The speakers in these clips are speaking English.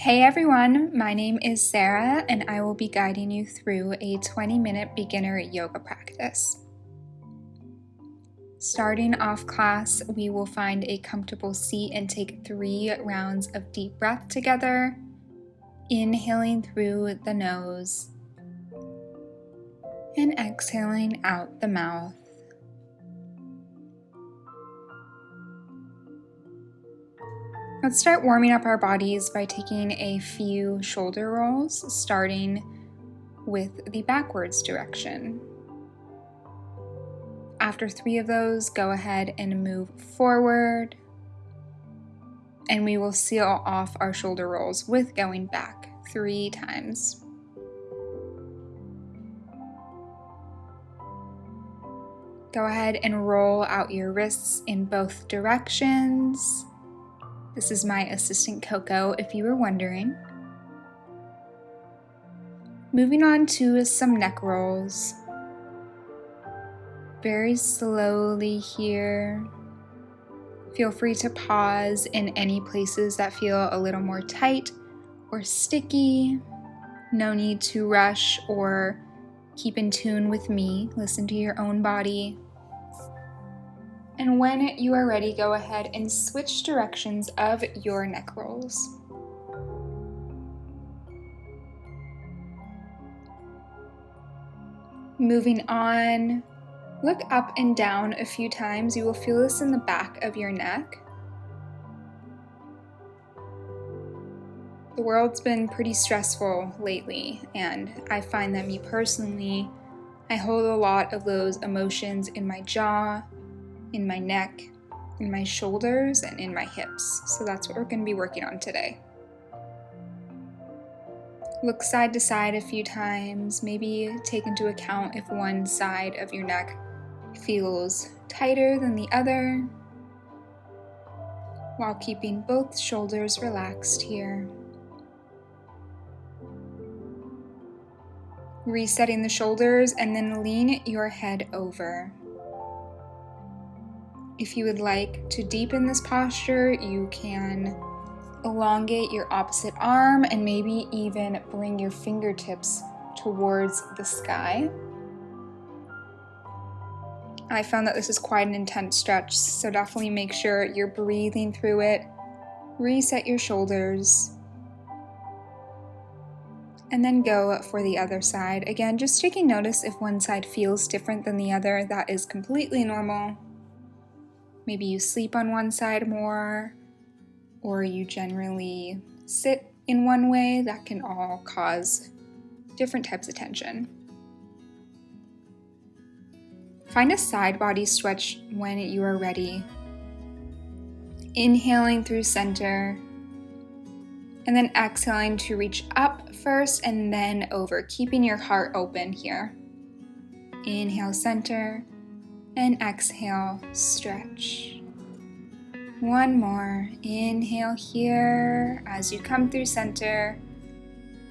Hey everyone, my name is Sarah and I will be guiding you through a 20-minute beginner yoga practice. Starting off class, we will find a comfortable seat and take 3 rounds of deep breath together, inhaling through the nose and exhaling out the mouth. Let's start warming up our bodies by taking a few shoulder rolls, starting with the backwards direction. After 3 of those, go ahead and move forward, and we will seal off our shoulder rolls with going back 3 times. Go ahead and roll out your wrists in both directions. This is my assistant Coco, if you were wondering. Moving on to some neck rolls. Very slowly here. Feel free to pause in any places that feel a little more tight or sticky. No need to rush or keep in tune with me. Listen to your own body. And when you are ready, go ahead and switch directions of your neck rolls. Moving on, look up and down a few times. You will feel this in the back of your neck. The world's been pretty stressful lately, and I find that me personally, I hold a lot of those emotions in my jaw, in my neck, in my shoulders, and in my hips. So that's what we're going to be working on today. Look side to side a few times. Maybe take into account if one side of your neck feels tighter than the other, while keeping both shoulders relaxed here. Resetting the shoulders and then lean your head over. If you would like to deepen this posture, you can elongate your opposite arm and maybe even bring your fingertips towards the sky. I found that this is quite an intense stretch, so definitely make sure you're breathing through it. Reset your shoulders. And then go for the other side. Again, just taking notice if one side feels different than the other. That is completely normal. Maybe you sleep on one side more, or you generally sit in one way. That can all cause different types of tension. Find a side body stretch when you are ready. Inhaling through center, and then exhaling to reach up first and then over, keeping your heart open here. Inhale, center. And exhale, stretch. One more. Inhale here as you come through center,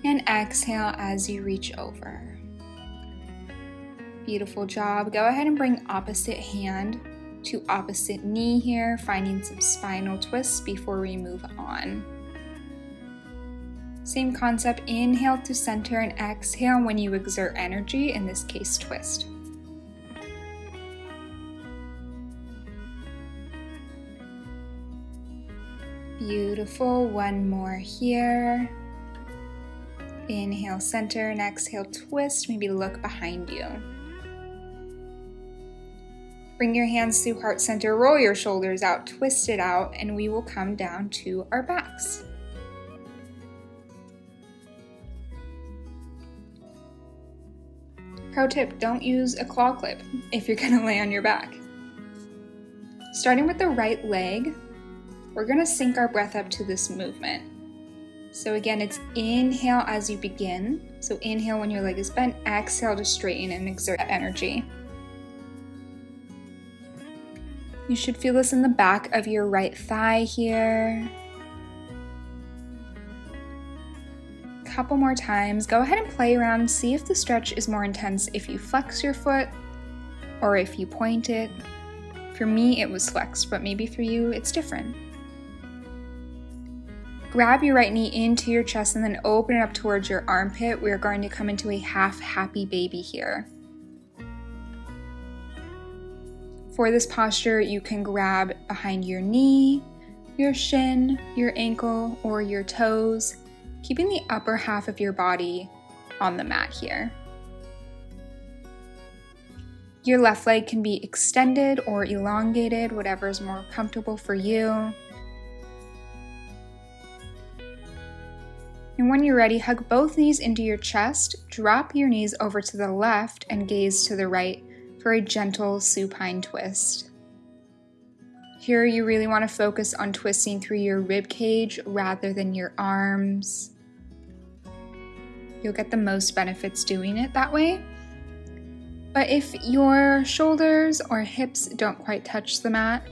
and exhale as you reach over. Beautiful job. Go ahead and bring opposite hand to opposite knee here, finding some spinal twists before we move on. Same concept, inhale to center and exhale when you exert energy, in this case twist. Beautiful, one more here. Inhale, center, and exhale, twist. Maybe look behind you. Bring your hands through heart center, roll your shoulders out, twist it out, and we will come down to our backs. Pro tip, don't use a claw clip if you're gonna lay on your back. Starting with the right leg, we're going to sync our breath up to this movement. So again, it's inhale as you begin. So inhale when your leg is bent, exhale to straighten and exert that energy. You should feel this in the back of your right thigh here. Couple more times. Go ahead and play around, see if the stretch is more intense if you flex your foot or if you point it. For me, it was flexed, but maybe for you, it's different. Grab your right knee into your chest and then open it up towards your armpit. We're going to come into a half happy baby here. For this posture, you can grab behind your knee, your shin, your ankle, or your toes, keeping the upper half of your body on the mat here. Your left leg can be extended or elongated, whatever is more comfortable for you. And when you're ready, hug both knees into your chest, drop your knees over to the left and gaze to the right for a gentle supine twist. Here you really want to focus on twisting through your rib cage rather than your arms. You'll get the most benefits doing it that way. But if your shoulders or hips don't quite touch the mat,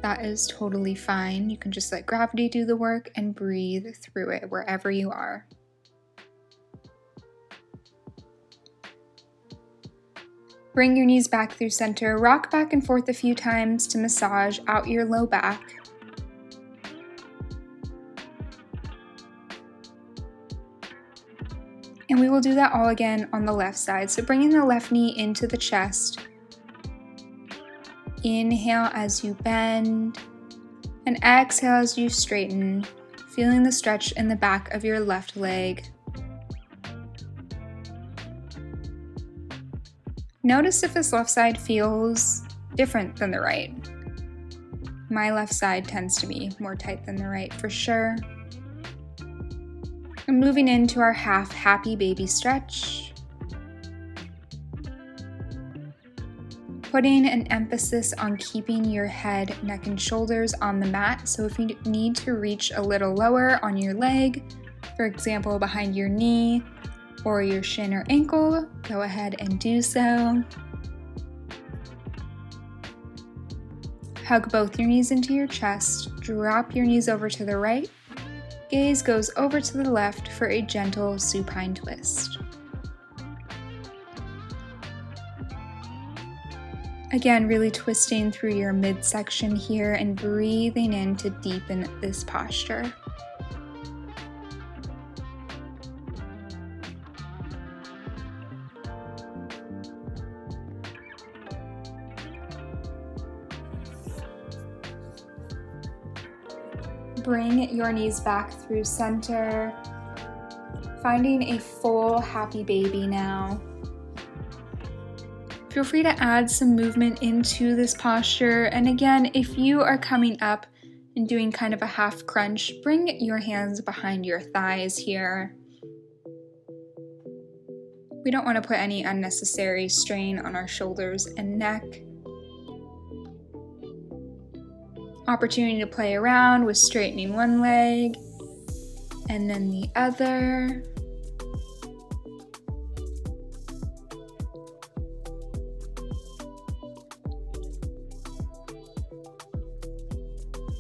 that is totally fine. You can just let gravity do the work and breathe through it wherever you are. Bring your knees back through center, rock back and forth a few times to massage out your low back. And we will do that all again on the left side. So bringing the left knee into the chest. Inhale as you bend, and exhale as you straighten, feeling the stretch in the back of your left leg. Notice if this left side feels different than the right. My left side tends to be more tight than the right for sure. And moving into our half happy baby stretch. Putting an emphasis on keeping your head, neck, and shoulders on the mat. So if you need to reach a little lower on your leg, for example, behind your knee or your shin or ankle, go ahead and do so. Hug both your knees into your chest, drop your knees over to the right, gaze goes over to the left for a gentle supine twist. Again, really twisting through your midsection here and breathing in to deepen this posture. Bring your knees back through center, finding a full happy baby now. Feel free to add some movement into this posture. And again, if you are coming up and doing kind of a half crunch, bring your hands behind your thighs here. We don't want to put any unnecessary strain on our shoulders and neck. Opportunity to play around with straightening one leg and then the other.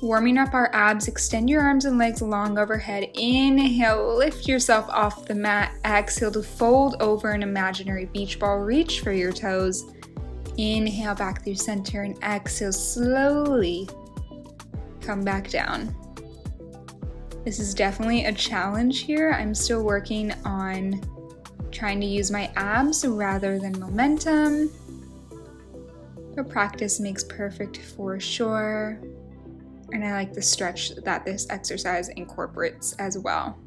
Warming up our abs, extend your arms and legs long overhead. Inhale, lift yourself off the mat. Exhale to fold over an imaginary beach ball. Reach for your toes. Inhale back through center and exhale slowly. Come back down. This is definitely a challenge here. I'm still working on trying to use my abs rather than momentum. But practice makes perfect for sure. And I like the stretch that this exercise incorporates as well.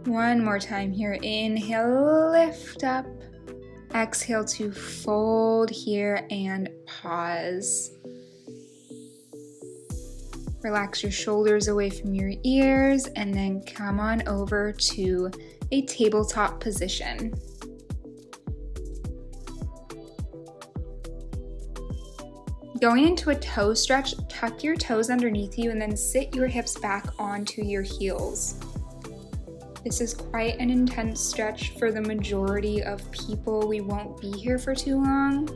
One more time here. Inhale, lift up. Exhale to fold here and pause. Relax your shoulders away from your ears and then come on over to a tabletop position. Going into a toe stretch, tuck your toes underneath you and then sit your hips back onto your heels. This is quite an intense stretch for the majority of people. We won't be here for too long.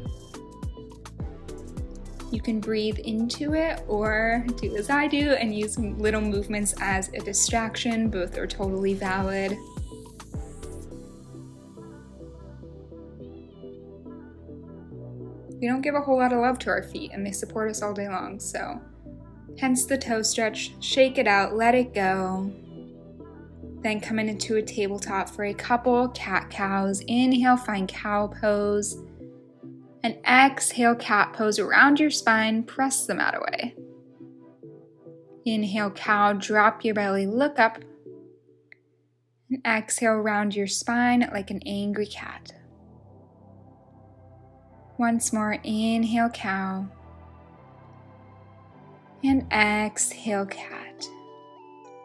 You can breathe into it or do as I do and use little movements as a distraction. Both are totally valid. We don't give a whole lot of love to our feet and they support us all day long, so hence the toe stretch. Shake it out, let it go. Then come into a tabletop for a couple cat-cows. Inhale, find cow pose. And exhale, cat pose around your spine, press the mat away. Inhale, cow, drop your belly, look up. And exhale, round your spine like an angry cat. Once more, inhale, cow. And exhale, cat.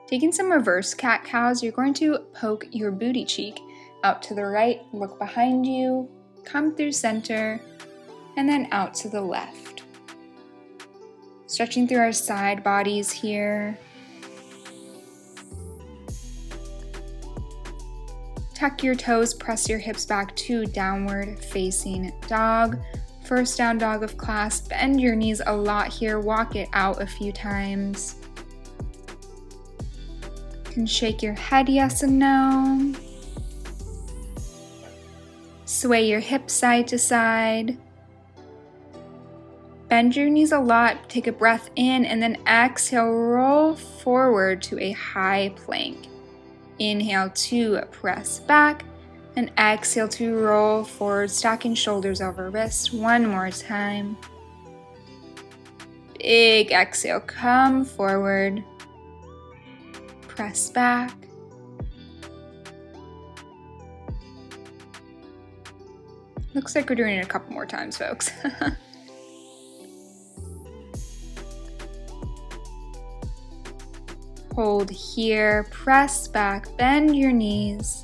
Taking some reverse cat-cows, you're going to poke your booty cheek out to the right, look behind you, come through center, and then out to the left. Stretching through our side bodies here. Tuck your toes, press your hips back to downward facing dog. First down dog of class, bend your knees a lot here, walk it out a few times. You can shake your head yes and no. Sway your hips side to side. Bend your knees a lot, take a breath in, and then exhale, roll forward to a high plank. Inhale to press back, and exhale to roll forward, stacking shoulders over wrists. One more time. Big exhale, come forward, press back. Looks like we're doing it a couple more times, folks. Hold here, press back, bend your knees,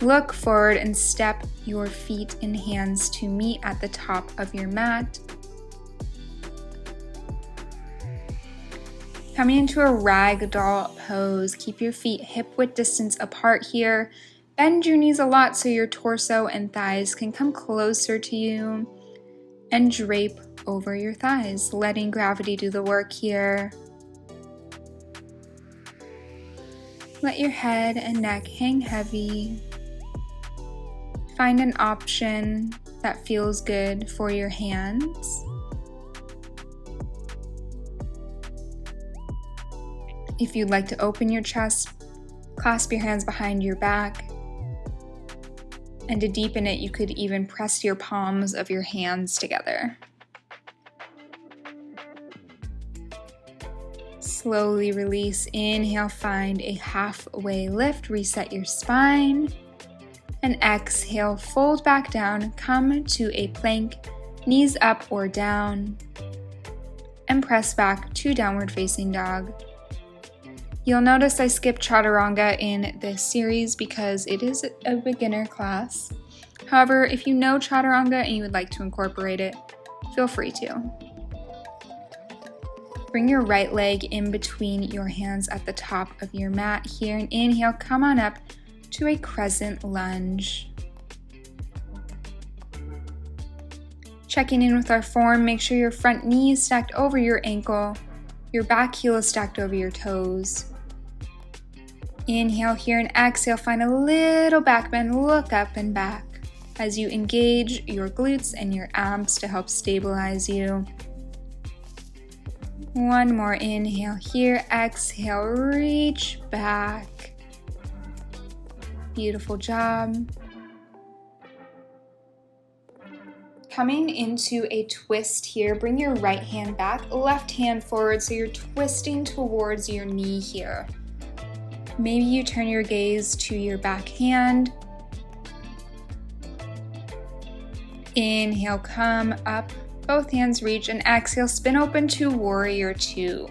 look forward and step your feet and hands to meet at the top of your mat. Coming into a ragdoll pose, keep your feet hip-width distance apart here. Bend your knees a lot so your torso and thighs can come closer to you, and drape over your thighs, letting gravity do the work here. Let your head and neck hang heavy. Find an option that feels good for your hands. If you'd like to open your chest, clasp your hands behind your back. And to deepen it, you could even press your palms of your hands together. Slowly release. Inhale, find a halfway lift, reset your spine. And exhale, fold back down, come to a plank, knees up or down. And press back to downward facing dog. You'll notice I skipped chaturanga in this series because it is a beginner class. However, if you know chaturanga and you would like to incorporate it, feel free to. Bring your right leg in between your hands at the top of your mat here, and inhale, come on up to a crescent lunge. Checking in with our form, make sure your front knee is stacked over your ankle, your back heel is stacked over your toes. Inhale here and exhale, find a little back bend, look up and back as you engage your glutes and your abs to help stabilize you. One more inhale here, exhale, reach back. Beautiful job. Coming into a twist here, bring your right hand back, left hand forward so you're twisting towards your knee here. Maybe you turn your gaze to your back hand. Inhale, come up, both hands reach, and exhale, spin open to warrior two.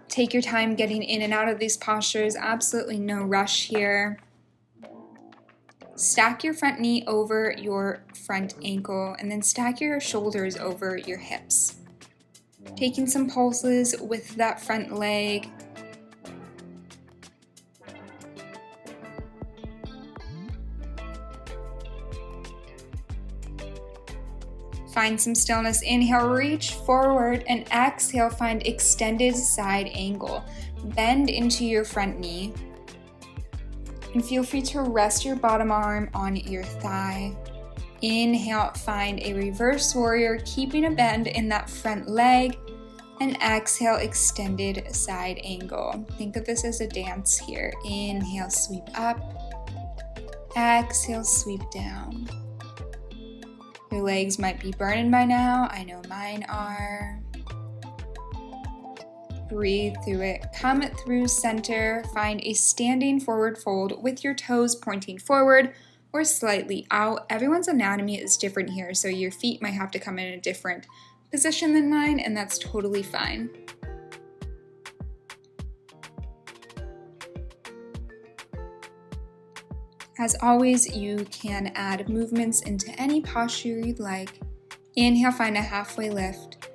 Take your time getting in and out of these postures, absolutely no rush here. Stack your front knee over your front ankle, and then stack your shoulders over your hips. Taking some pulses with that front leg. Find some stillness. Inhale, reach forward, and exhale, find extended side angle. Bend into your front knee. And feel free to rest your bottom arm on your thigh. Inhale, find a reverse warrior, keeping a bend in that front leg. And exhale, extended side angle. Think of this as a dance here. Inhale, sweep up. Exhale, sweep down. Your legs might be burning by now. I know mine are. Breathe through it. Come through center. Find a standing forward fold with your toes pointing forward or slightly out. Everyone's anatomy is different here, so your feet might have to come in a different position than mine, and that's totally fine. As always, you can add movements into any posture you'd like. Inhale, find a halfway lift.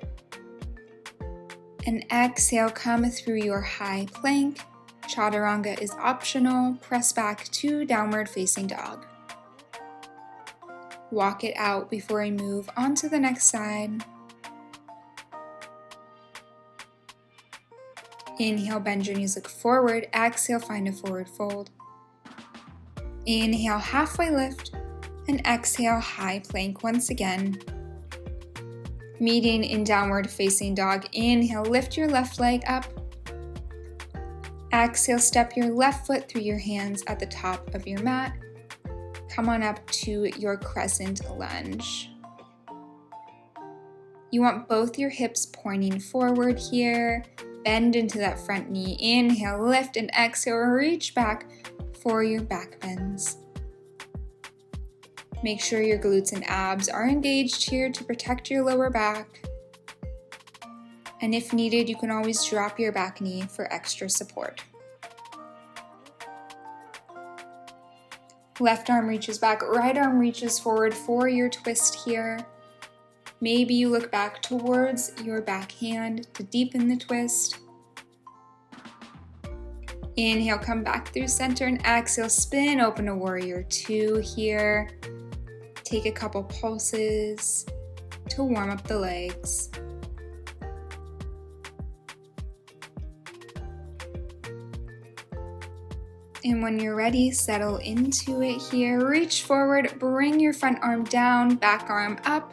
And exhale, come through your high plank. Chaturanga is optional. Press back to downward facing dog. Walk it out before I move on to the next side. Inhale, bend your knees, look forward. Exhale, find a forward fold. Inhale, halfway lift. And exhale, high plank once again. Meeting in downward facing dog. Inhale, lift your left leg up. Exhale, step your left foot through your hands at the top of your mat. Come on up to your crescent lunge. You want both your hips pointing forward here. Bend into that front knee. Inhale, lift, and exhale, reach back for your back bends. Make sure your glutes and abs are engaged here to protect your lower back. And if needed, you can always drop your back knee for extra support. Left arm reaches back, right arm reaches forward for your twist here. Maybe you look back towards your back hand to deepen the twist. Inhale, come back through center, and exhale, spin open to warrior two here. Take a couple pulses to warm up the legs. And when you're ready, settle into it here. Reach forward, bring your front arm down, back arm up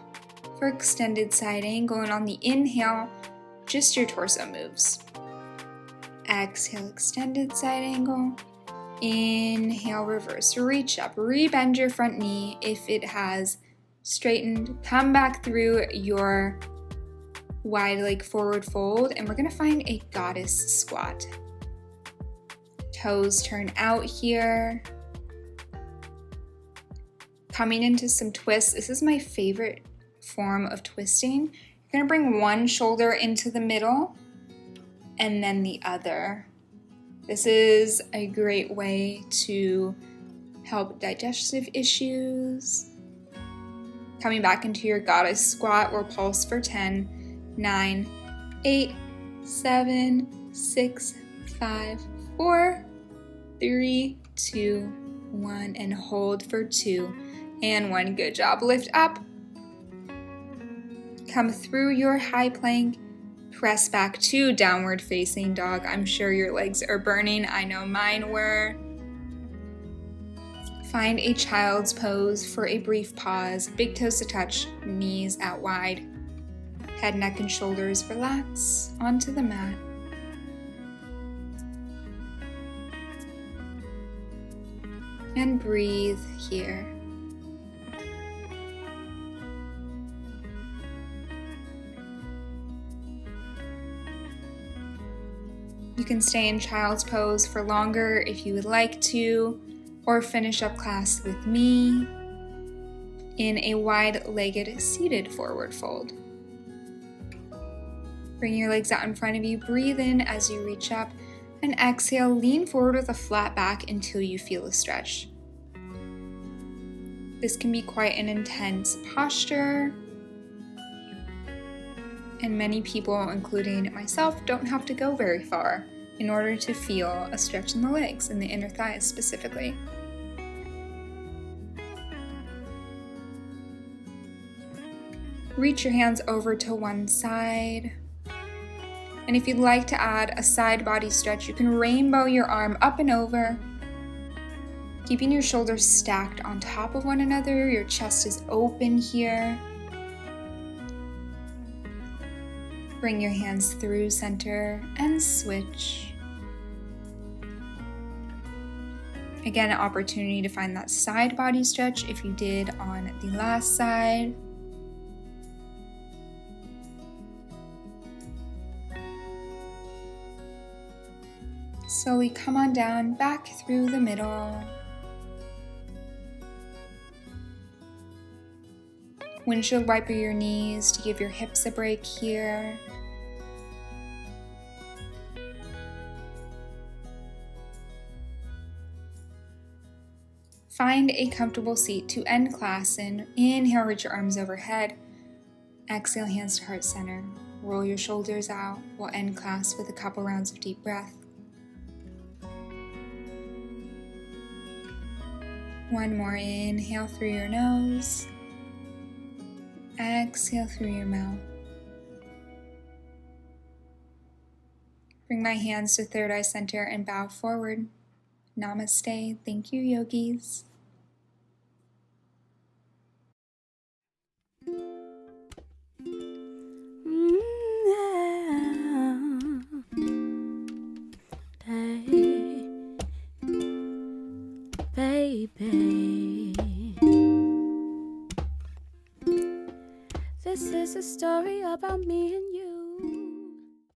for extended side angle. And on the inhale, just your torso moves. Exhale, extended side angle. Inhale, reverse, reach up, rebend your front knee if it has straightened. Come back through your wide leg forward fold, and we're gonna find a goddess squat. Toes turn out here. Coming into some twists. This is my favorite form of twisting. You're gonna bring one shoulder into the middle and then the other. This is a great way to help digestive issues. Coming back into your goddess squat, we'll pulse for 10, 9, 8, 7, 6, 5, 4, 3, 2, 1, and hold for 2 and 1. Good job. Lift up. Come through your high plank. Press back to downward facing dog. I'm sure your legs are burning. I know mine were. Find a child's pose for a brief pause. Big toes to touch, knees out wide. Head, neck, and shoulders relax onto the mat. And breathe here. You can stay in child's pose for longer if you would like to, or finish up class with me in a wide-legged seated forward fold. Bring your legs out in front of you, breathe in as you reach up, and exhale, lean forward with a flat back until you feel a stretch. This can be quite an intense posture, and many people, including myself, don't have to go very far in order to feel a stretch in the legs and the inner thighs specifically. Reach your hands over to one side. And if you'd like to add a side body stretch, you can rainbow your arm up and over. Keeping your shoulders stacked on top of one another, your chest is open here. Bring your hands through center and switch. Again, an opportunity to find that side body stretch if you did on the last side. Slowly come on down, back through the middle. Windshield wiper your knees to give your hips a break here. Find a comfortable seat to end class in. Inhale, reach your arms overhead. Exhale, hands to heart center. Roll your shoulders out. We'll end class with a couple rounds of deep breath. One more, inhale through your nose. Exhale through your mouth. Bring my hands to third eye center and bow forward. Namaste. Thank you, yogis. Baby, this is a story about me and you.